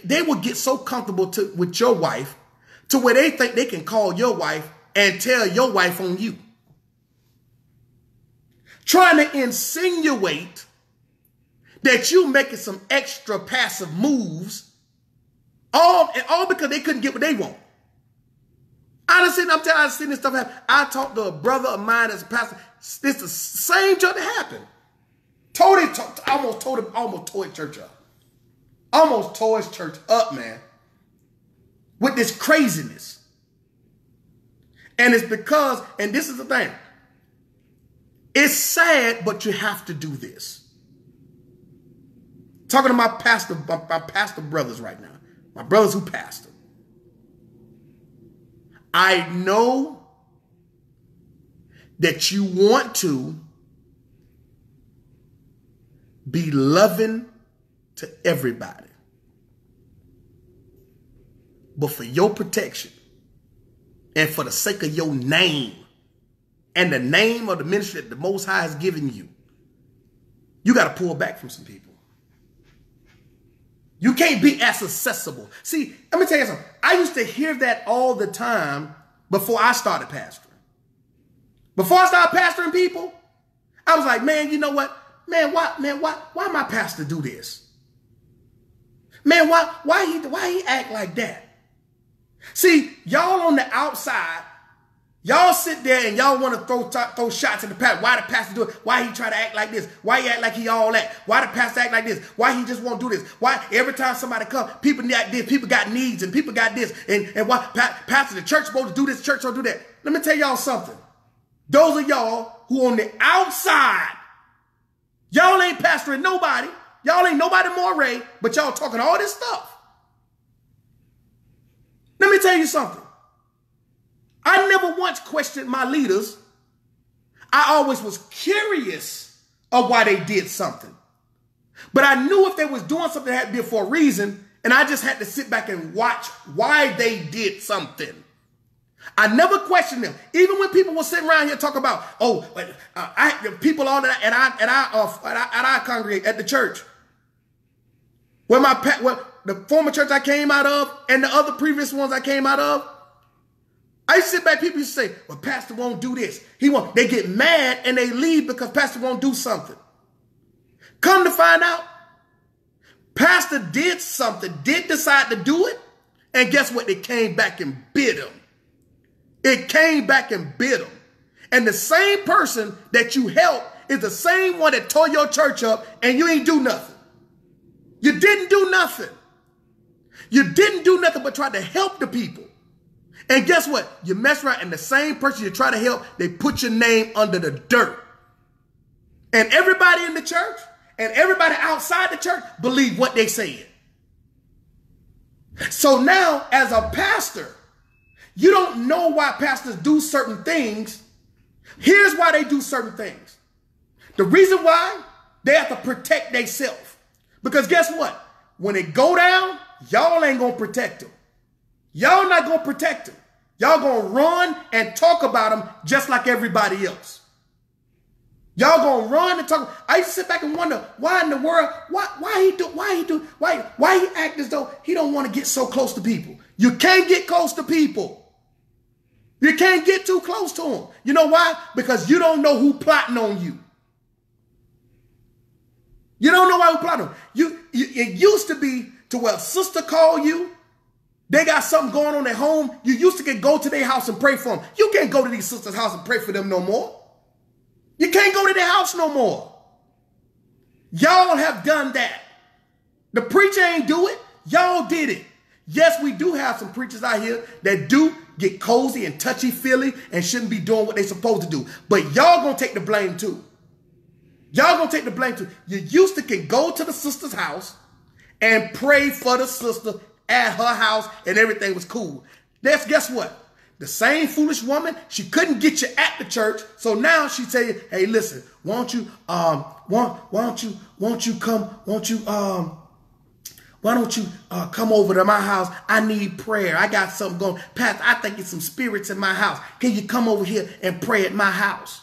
they will get so comfortable with your wife to where they think they can call your wife and tell your wife on you. Trying to insinuate that you making some extra passive moves, all because they couldn't get what they want. I've seen this stuff happen. I talked to a brother of mine as a pastor. It's the same joke that happened. Almost tore his church up. Almost tore his church up, man. With this craziness. And it's because, and this is the thing. It's sad, but you have to do this. Talking to my pastor brothers right now. My brothers who pastor. I know that you want to be loving to everybody. But for your protection and for the sake of your name and the name of the ministry that the Most High has given you, you got to pull back from some people. You can't be as accessible. See, let me tell you something. I used to hear that all the time before I started pastoring. Before I started pastoring people, I was like, man, you know what? Why my pastor do this? Man, why he act like that? See, y'all on the outside, y'all sit there and y'all want to throw shots at the pastor. Why the pastor do it? Why he try to act like this? Why he act like he all that? Why the pastor act like this? Why he just won't do this? Why every time somebody comes, people got this, people got needs, and people got this, and why pastor, the church supposed to do this, church don't do that. Let me tell y'all something. Those of y'all who on the outside, y'all ain't pastoring nobody. Y'all ain't nobody more Ray, but y'all talking all this stuff. Let me tell you something. I never once questioned my leaders. I always was curious of why they did something. But I knew if they was doing something, it had to be for a reason, and I just had to sit back and watch why they did something. I never questioned them. Even when people were sitting around here talking about, people on that, and I congregate at the church, where the former church I came out of, and the other previous ones I came out of, I sit back, people used to say, well, pastor won't do this. They get mad and they leave because pastor won't do something. Come to find out, pastor did something, did decide to do it, and guess what? It came back and bit him. It came back and bit him. And the same person that you helped is the same one that tore your church up and you ain't do nothing. You didn't do nothing. You didn't do nothing but try to help the people. And guess what? You mess around and the same person you try to help, they put your name under the dirt. And everybody in the church and everybody outside the church believe what they said. So now as a pastor, you don't know why pastors do certain things. Here's why they do certain things. The reason why, they have to protect themselves. Because guess what? When it go down, y'all ain't going to protect them. Y'all not going to protect them. Y'all going to run and talk about them just like everybody else. Y'all going to run and talk. I used to sit back and wonder, why in the world, why he act as though he don't want to get so close to people. You can't get close to people. You can't get too close to them. You know why? Because you don't know who plotting on you. You don't know why who plotting on you. It used to be to where a sister call you. They got something going on at home. You used to go to their house and pray for them. You can't go to these sisters' house and pray for them no more. You can't go to their house no more. Y'all have done that. The preacher ain't do it. Y'all did it. Yes, we do have some preachers out here that do get cozy and touchy-feely and shouldn't be doing what they're supposed to do. But y'all gonna take the blame too. Y'all gonna take the blame too. You used to can go to the sister's house and pray for the sister at her house and everything was cool. Guess what? The same foolish woman, she couldn't get you at the church. So now she tell you, hey, listen, why don't you come over to my house? I need prayer. I got something going. Pastor, I think it's some spirits in my house. Can you come over here and pray at my house?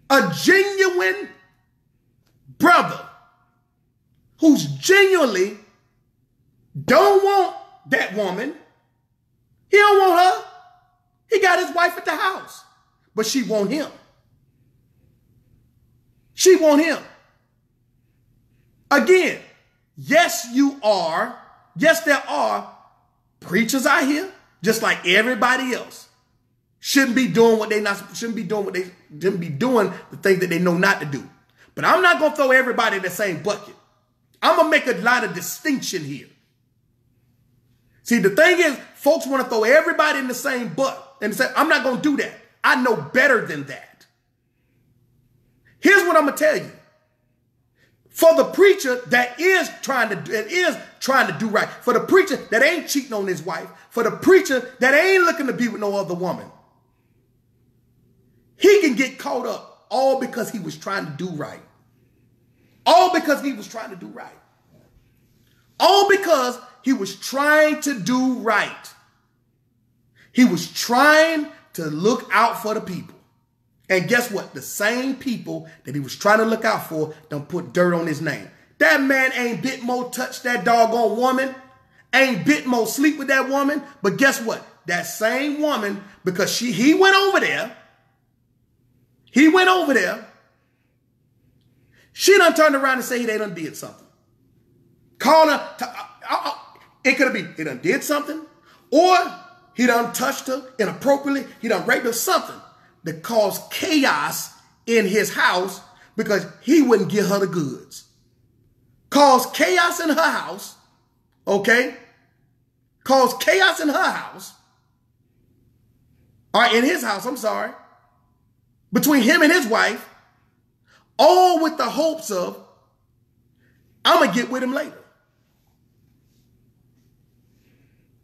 A genuine brother who's genuinely don't want that woman. He don't want her. He got his wife at the house, but she want him. She want him. Again, yes, you are. Yes, there are preachers out here, just like everybody else. Shouldn't be doing what they shouldn't be doing the things that they know not to do. But I'm not gonna throw everybody in the same bucket. I'm gonna make a lot of distinction here. See, the thing is, folks want to throw everybody in the same bucket and say, I'm not gonna do that. I know better than that. Here's what I'm gonna tell you. For the preacher that is trying to do right, for the preacher that ain't cheating on his wife, for the preacher that ain't looking to be with no other woman, he can get caught up all because he was trying to do right. All because he was trying to do right. All because he was trying to do right. He was trying to look out for the people. And guess what? The same people that he was trying to look out for done put dirt on his name. That man ain't bit more touch that doggone woman. Ain't bit more sleep with that woman. But guess what? That same woman, because he went over there. He went over there. She done turned around and say they done did something. Call her. It could have been he done did something. Or he done touched her inappropriately. He done raped her, something that caused chaos in his house because he wouldn't give her the goods. Caused chaos in her house. Okay? Caused chaos in her house. Or in his house, I'm sorry. Between him and his wife. All with the hopes of, I'm going to get with him later.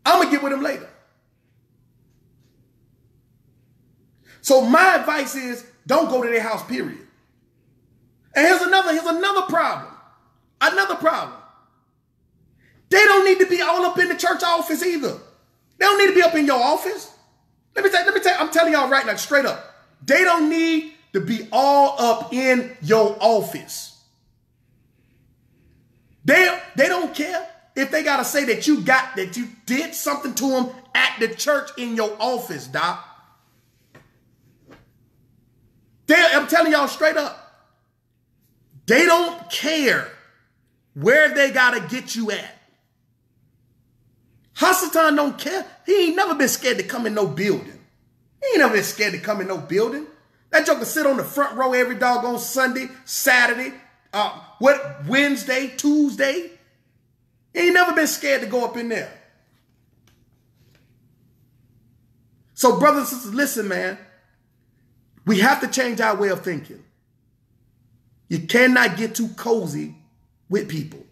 I'm going to get with him later. So my advice is, don't go to their house, period. And here's another problem. Another problem. They don't need to be all up in the church office either. They don't need to be up in your office. Let me tell you, I'm telling y'all right now, straight up. They don't need to be all up in your office. They don't care if they got to say that you did something to them at the church in your office, doc. I'm telling y'all straight up. They don't care where they got to get you at. Hasatan don't care. He ain't never been scared to come in no building. He ain't never been scared to come in no building. That joker sit on the front row every doggone Sunday, Saturday, Wednesday, Tuesday. He ain't never been scared to go up in there. So brothers and sisters, listen, man. We have to change our way of thinking. You cannot get too cozy with people.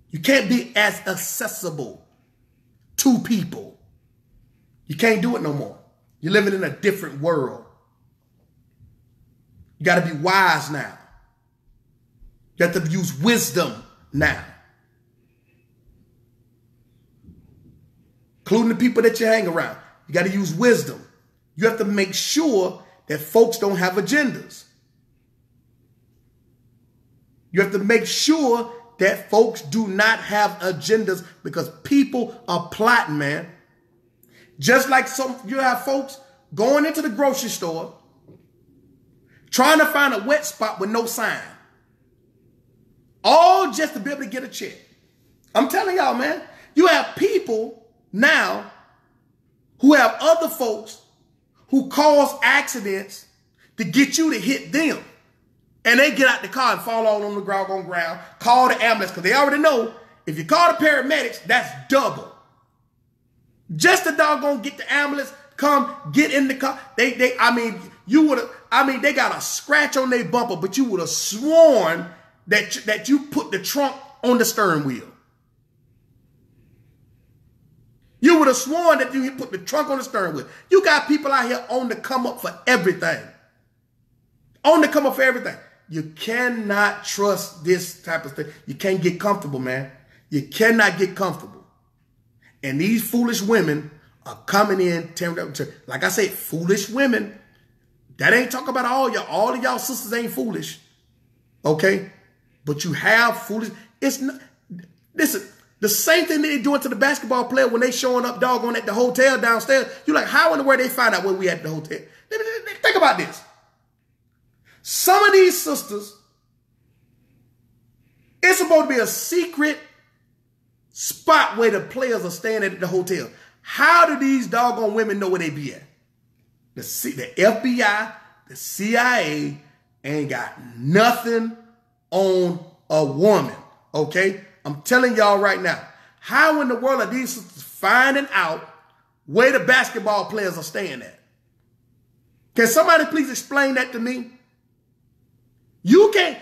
You can't be as accessible to people. You can't do it no more. You're living in a different world. You got to be wise now. You have to use wisdom now. Including the people that you hang around. You got to use wisdom. You have to make sure that folks don't have agendas. You have to make sure that folks do not have agendas because people are plotting, man. Just like you have folks going into the grocery store trying to find a wet spot with no sign. All just to be able to get a check. I'm telling y'all, man, you have people now who have other folks who cause accidents to get you to hit them. And they get out the car and fall all on the ground, call the ambulance, because they already know if you call the paramedics, that's double. Just the doggone get the ambulance, come get in the car. They got a scratch on their bumper, but you would have sworn that you put the trunk on the steering wheel. You would have sworn that you put the trunk on the steering wheel. You got people out here on the come up for everything. On the come up for everything. You cannot trust this type of thing. You can't get comfortable, man. You cannot get comfortable. And these foolish women are coming in, tearing up. Like I said, foolish women. That ain't talking about all y'all. All of y'all sisters ain't foolish. Okay? But you have foolish. It's not. Listen, the same thing they're doing to the basketball player when they showing up doggone at the hotel downstairs. You're like, how in the world they find out where we at the hotel? Think about this. Some of these sisters, it's supposed to be a secret spot where the players are staying at the hotel. How do these doggone women know where they be at? The FBI, the CIA ain't got nothing on a woman, okay? I'm telling y'all right now. How in the world are these sisters finding out where the basketball players are staying at? Can somebody please explain that to me? You can't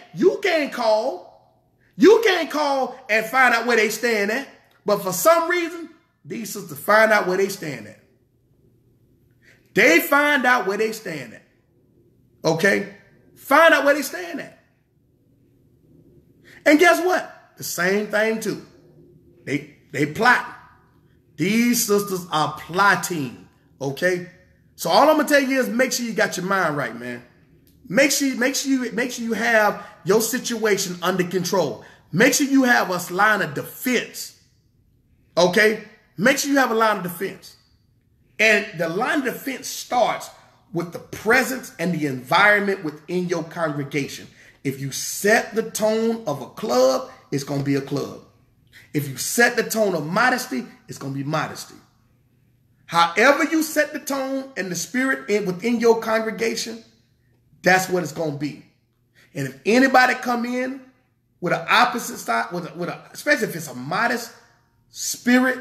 call. You can't call and find out where they staying at. But for some reason, these sisters find out where they staying at. They find out where they staying at. Okay? Find out where they staying at. And guess what? The same thing too. They plot. These sisters are plotting. Okay? So all I'm gonna tell you is make sure you got your mind right, man. Make sure you have your situation under control. Make sure you have a line of defense. Okay? Make sure you have a line of defense. And the line of defense starts with the presence and the environment within your congregation. If you set the tone of a club, it's going to be a club. If you set the tone of modesty, it's going to be modesty. However you set the tone and the spirit within your congregation, that's what it's going to be. And if anybody come in with an opposite side, especially if it's a modest spirit,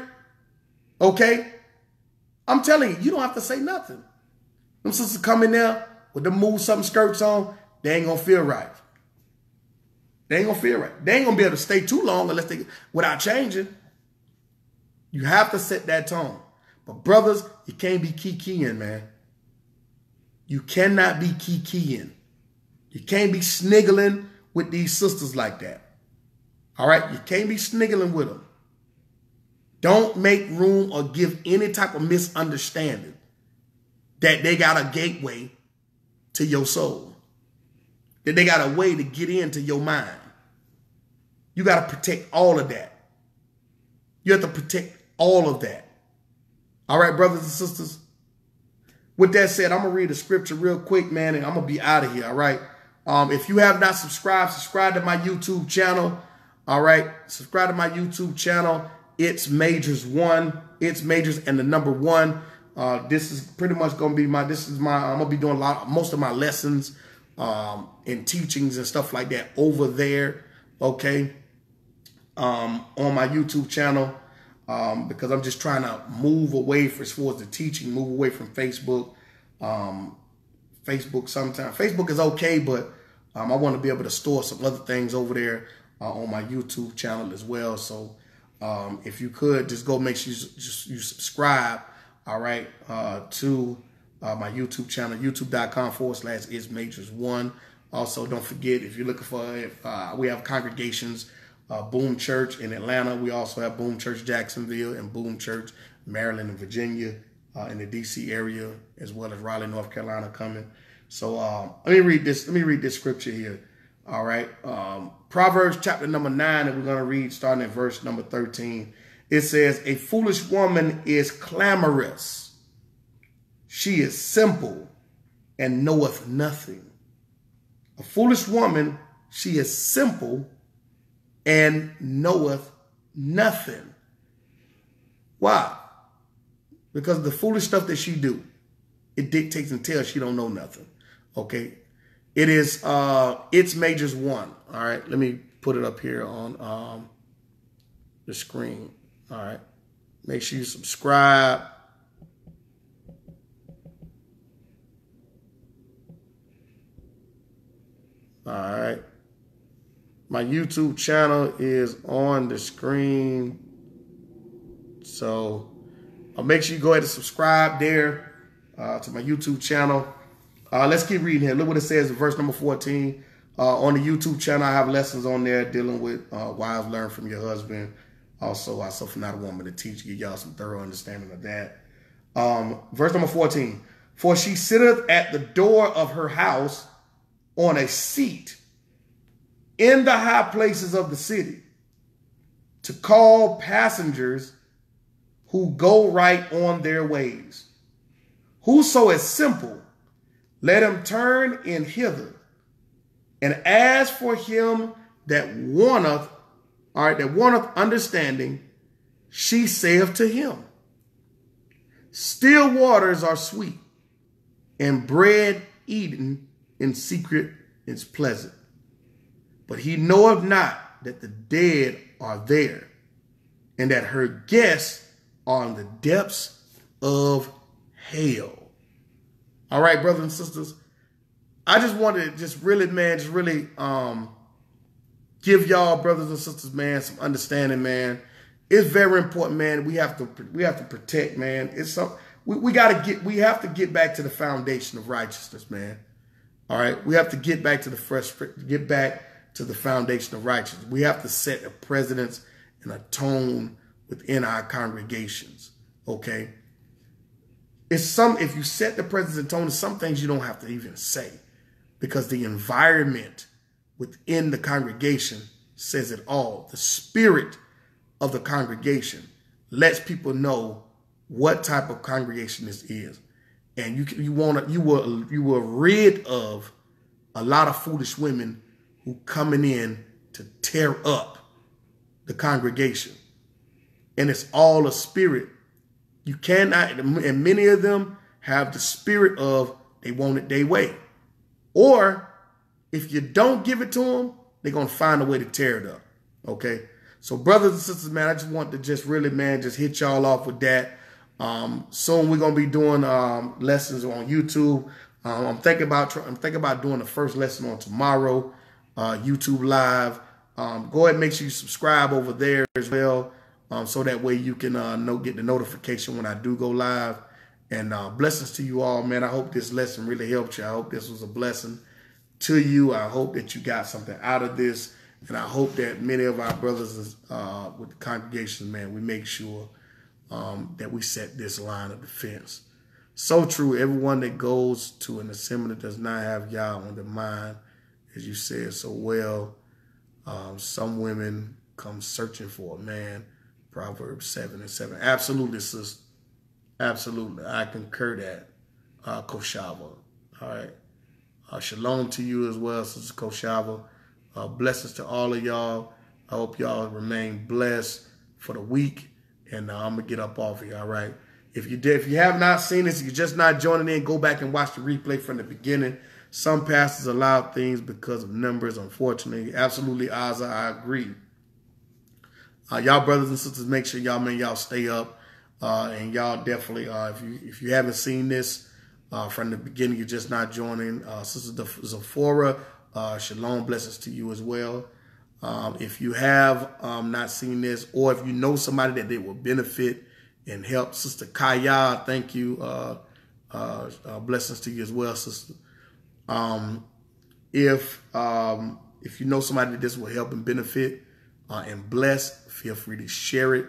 okay, I'm telling you, you don't have to say nothing. Them sisters come in there with them move something skirts on, they ain't going to feel right. They ain't going to feel right. They ain't going to be able to stay too long without changing. You have to set that tone. But brothers, you can't be kikiing, man. You cannot be kikiing. You can't be sniggling with these sisters like that. All right? You can't be sniggling with them. Don't make room or give any type of misunderstanding that they got a gateway to your soul. That they got a way to get into your mind. You got to protect all of that. You have to protect all of that. All right, brothers and sisters. With that said, I'm going to read the scripture real quick, man, and I'm going to be out of here, all right? If you have not subscribed, subscribe to my YouTube channel, all right? Subscribe to my YouTube channel. It's Majors 1. It's Majors and the number 1. This is pretty much going to be I'm going to be doing most of my lessons and teachings and stuff like that over there, okay? On my YouTube channel. Because I'm just trying to move away as far as the teaching, move away from Facebook. Facebook sometimes. Facebook is okay, but I want to be able to store some other things over there on my YouTube channel as well. So if you could, just go make sure you subscribe, all right, to my YouTube channel, youtube.com/ismajors1. Also, don't forget, if you're looking for we have congregations, Boom Church in Atlanta. We also have Boom Church Jacksonville and Boom Church Maryland and Virginia in the DC area, as well as Raleigh, North Carolina coming. So let me read this. Let me read this scripture here. All right. Proverbs chapter number 9, and we're going to read starting at verse number 13. It says, "A foolish woman is clamorous. She is simple and knoweth nothing." A foolish woman, she is simple and knoweth nothing. Why? Because the foolish stuff that she do, it dictates and tells she don't know nothing. Okay? It is It's Majors 1. All right, let me put it up here on the screen. All right, make sure you subscribe. All right, my YouTube channel is on the screen, so make sure you go ahead and subscribe there to my YouTube channel. Let's keep reading here. Look what it says in verse number 14. On the YouTube channel, I have lessons on there dealing with wives learn from your husband. Also, I suffer not a woman to teach, give y'all some thorough understanding of that. Verse number 14. For she sitteth at the door of her house on a seat in the high places of the city to call passengers who go right on their ways. Whoso is simple, let him turn in hither. And as for him that wanteth, understanding, she saith to him, still waters are sweet, and bread eaten in secret is pleasant. But he knoweth not that the dead are there, and that her guests are in the depths of hell. All right, brothers and sisters, I just wanted to really give y'all, brothers and sisters, man, some understanding, man. It's very important, man. We have to protect, man. It's some we have to get back to the foundation of righteousness, man. All right, we have to get back to the foundation of righteousness. We have to set a precedence and a tone within our congregations. Okay. If you set the precedence and tone, some things you don't have to even say, because the environment within the congregation says it all. The spirit of the congregation lets people know what type of congregation this is. And you were rid of a lot of foolish women who coming in to tear up the congregation. And it's all a spirit. You cannot, and many of them have the spirit of they want it their way. Or if you don't give it to them, they're going to find a way to tear it up. Okay. So brothers and sisters, man, I just want to just hit y'all off with that. Soon we're going to be doing lessons on YouTube. I'm thinking about doing the first lesson on tomorrow, YouTube Live. Go ahead and make sure you subscribe over there as well. So that way you can get the notification when I do go live. And blessings to you all, man. I hope this lesson really helped you. I hope this was a blessing to you. I hope that you got something out of this. And I hope that many of our brothers with the congregation, man, we make sure that we set this line of defense. So true. Everyone that goes to an assembly does not have Yah on their mind, as you said so well. Some women come searching for a man. Proverbs 7:7. Absolutely, sis. Absolutely. I concur that, Koshava. All right. Shalom to you as well, Sister Koshava. Blessings to all of y'all. I hope y'all remain blessed for the week. And I'm going to get up off of you, all right? If you have not seen this, you're just not joining in, go back and watch the replay from the beginning. Some pastors allow things because of numbers, unfortunately. Absolutely, Azza, I agree. Y'all brothers and sisters, make sure y'all stay up. And y'all definitely, if you haven't seen this from the beginning, you're just not joining. Sister Zephora, shalom, blessings to you as well. If you have not seen this, or if you know somebody that they will benefit and help, Sister Kaya, thank you. Blessings to you as well, sister. If you know somebody that this will help and benefit and bless, feel free to share it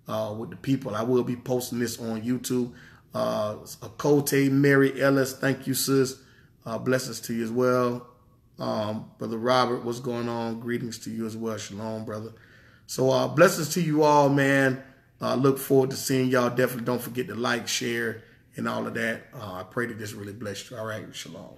with the people. I will be posting this on YouTube. Akote Mary Ellis, thank you, sis. Blessings to you as well. Brother Robert, what's going on? Greetings to you as well. Shalom, brother. So blessings to you all, man. Look forward to seeing y'all. Definitely don't forget to like, share, and all of that. I pray that this really blessed you. All right, shalom.